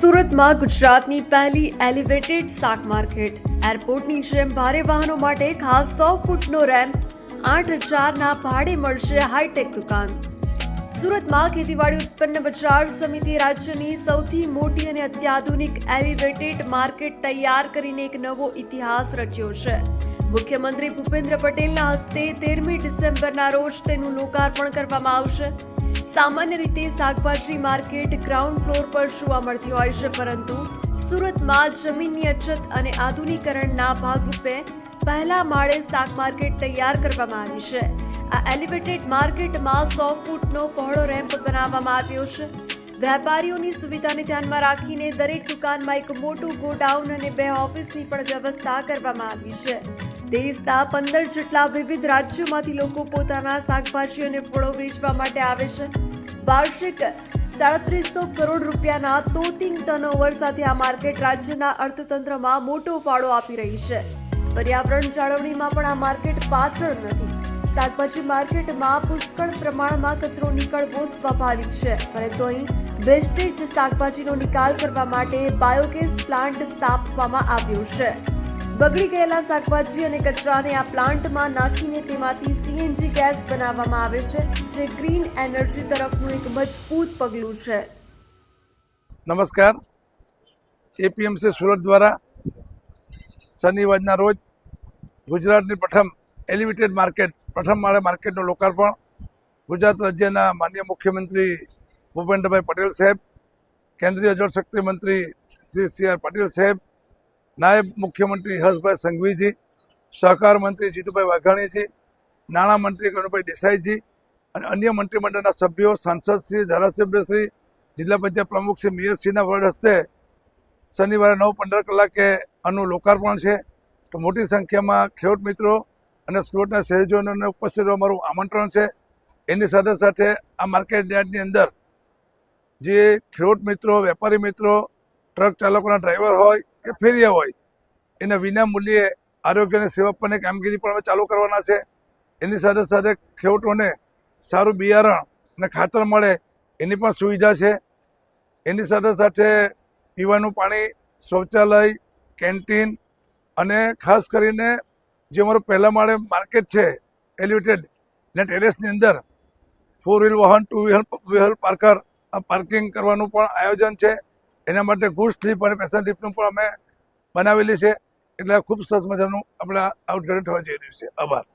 સુરતમાં ગુજરાતની પહેલી એલિવેટેડ શાક માર્કેટ. એરપોર્ટની જેમ ભારે વાહનો માટે ખાસ 100 ફૂટનો રેમ્પ, 8,000ના ભાડે મળશે હાઈટેક દુકાન. સુરતમાં ખેતીવાડી ઉત્પન્ન બજાર સમિતિ રાજ્યની સૌથી મોટી અને અત્યાધુનિક એલિવેટેડ માર્કેટ તૈયાર કરીને એક નવો ઇતિહાસ રચ્યો છે. મુખ્યમંત્રી ભૂપેન્દ્ર પટેલના હસ્તે 13મી ડિસેમ્બરના રોજ તેનું લોકાર્પણ કરવામાં આવશે. સામાન્ય રીતે શાકભાજી માર્કેટ ગ્રાઉન્ડ ફ્લોર પર જોવા મળતી હોય છે, પરંતુ સુરતમાં જમીનની અછત અને આધુનિકરણના ભાગરૂપે પહેલા માળે શાક માર્કેટ તૈયાર કરવામાં આવી છે. આ એલિવેટેડ માર્કેટમાં 100 ફૂટનો પહોળો રેમ્પ બનાવવામાં આવ્યો છે. વેપારીઓની સુવિધાને ધ્યાનમાં રાખીને દરેક દુકાનમાં એક મોટું ગોડાઉન અને 2 ઓફિસની પણ વ્યવસ્થા કરવામાં આવી છે. દેશના 15 જેટલા વિવિધ રાજ્યોમાંથી લોકો પોતાના શાકભાજી અને ફળો વેચવા માટે આવે છે. વાર્ષિક 3700 કરોડ રૂપિયાના તોતિંગ ટર્નઓવર સાથે આ માર્કેટ રાજ્યના અર્થતંત્રમાં મોટો ફાળો આપી રહી છે. પર્યાવરણ જાળવણીમાં પણ આ માર્કેટ પાછળ નથી. શાકભાજી માર્કેટમાં પુષ્કળ પ્રમાણમાં કચરો નીકળવો સ્વાભાવિક છે, પરંતુ અહીં વેસ્ટેજ શાકભાજીનો નિકાલ કરવા માટે બાયોગેસ પ્લાન્ટ સ્થાપવામાં આવ્યો છે. બગડી ગયેલા શાકભાજી અને કચરાને આ પ્લાન્ટમાં નાખીને તેમાંથી સીએનજી ગેસ બનાવવામાં આવે છે, જે ગ્રીન એનર્જી તરફનું એક મજબૂત પગલું છે. નમસ્કાર. એપીએમસી સુરત દ્વારા શનિવારના રોજ ગુજરાતની પ્રથમ એલિવેટેડ માર્કેટ, પ્રથમ માળે માર્કેટનું લોકાર્પણ ગુજરાત રાજ્યના માનનીય મુખ્યમંત્રી ભૂપેન્દ્રભાઈ પટેલ સાહેબ, કેન્દ્રીય જળશક્તિ મંત્રી શ્રી સી આર પાટીલ સાહેબ, નાયબ મુખ્યમંત્રી હર્ષભાઈ સંઘવીજી, સહકાર મંત્રી જીતુભાઈ વાઘાણીજી, નાણામંત્રી કનુભાઈ દેસાઈજી અને અન્ય મંત્રીમંડળના સભ્યો, સાંસદશ્રી, ધારાસભ્યશ્રી, જિલ્લા પંચાયત પ્રમુખશ્રી, મેયરશ્રીના વરદ હસ્તે શનિવારે 9:15 કલાકે આનું લોકાર્પણ છે. તો મોટી સંખ્યામાં ખેડૂત મિત્રો અને સુરતના શહેરીજનોને ઉપસ્થિત રહેવા મારું આમંત્રણ છે. એની સાથે સાથે આ માર્કેટ યાર્ડની અંદર જે ખેડૂત મિત્રો, વેપારી મિત્રો, ટ્રક ચાલકોના ડ્રાઈવર હોય કે ફેરિયા હોય, એને વિના મૂલ્યે આરોગ્યની સેવા આપવાની કામગીરી પણ અમે ચાલુ કરવાના છે. એની સાથે સાથે ખેડૂતોને સારું બિયારણ અને ખાતર મળે એની પણ સુવિધા છે. એની સાથે સાથે પીવાનું પાણી, શૌચાલય, કેન્ટીન અને ખાસ કરીને જે અમારું પહેલા માળે માર્કેટ છે એલિવેટેડ, ને ટેરેસની અંદર 4 વ્હીલ વાહન, 2 વ્હીલ પાર્કિંગ કરવાનું પણ આયોજન છે. એના માટે ગુડ્સ લિફ્ટ અને પેસેન્જર લિફ્ટનું પણ અમે બનાવેલી છે. એટલે ખૂબ સરસ મજાનું આપણે આઉટગોઈંગ થવા જઈ રહ્યું છે. આભાર.